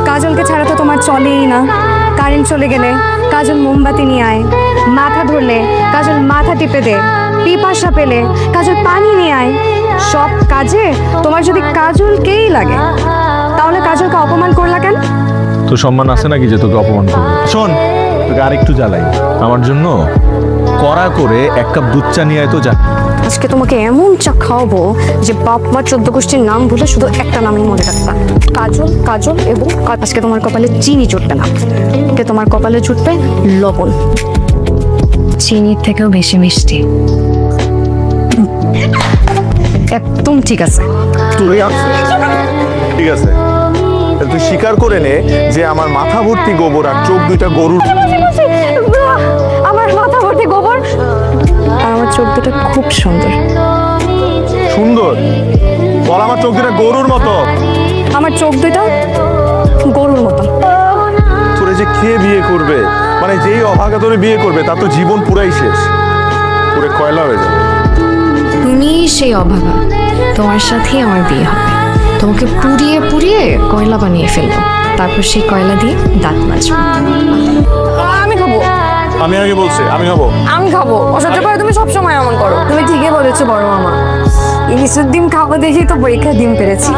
কাজলকে ছাড়া তো তোমার চলেই না। কারেন্ট চলে গেলে কাজল মোমবাতি নিয়ে আয়, মাথা ধরলে কাজল মাথা টিপে দে, পিপাসা পেলে কাজল পানি নিয়ে আয়। সব কাজে তোমার যদি কাজলকেই লাগে, তাহলে কাজলকে অপমান করলা কেন? তো সম্মান আছে নাকি যে তোকে অপমান করবে? শোন, তোকে আরেকটু জ্বালাই, আমার জন্য কড়া করে 1 কাপ দুধ চা নিয়ে আয় তো যা। আজকে তোমাকে এমন চা খাওয়াবো যে বাপ মা 14 গোষ্ঠীর নাম ভুলে শুধু একটা নামই মনে রাখবা, কাজল। কাজল এবং আজকে তোমার কপালে চিনি জুটবে না, আজকে তোমার কপালে জুটবে লবণ, চিনির থেকেও বেশি মিষ্টি। একদম ঠিক আছে। ঠিক আছে, তুই স্বীকার করে নে যে আমার মাথা ভর্তি গোবর আর চোখ দুইটা গরুর। আমার মাথা ভর্তি গোবর আর আমার চোখ দুটো খুব সুন্দর। সুন্দর বল, আমার চোখ দুটা গরুর মতো। আমার চোখ দুটো গরুর মতো। তোরে যে কে বিয়ে করবে, মানে যেই অভাগা তোরে বিয়ে করবে তার তো জীবন পুরাই শেষ, পুরে কয়লা হয়ে যাবে। তুমি সেই অভাগা, তোমার সাথেই আমার বিয়ে হবে। তোমাকে পুড়িয়ে পুড়িয়ে কয়লা বানিয়ে ফেলবো, তারপর সেই কয়লা দিয়ে দাঁত মাজবো। আমি খাবো। আমি আগে বলছি আমি হবো। আমি খাবো। অসহ্য করে তুমি সবসময় এমন করো। তুমি ঠিকই বলেছো বড় মামা, ইলিশের ডিম খাবো দেখেই তো পরীক্ষা ডিম পেরেছি।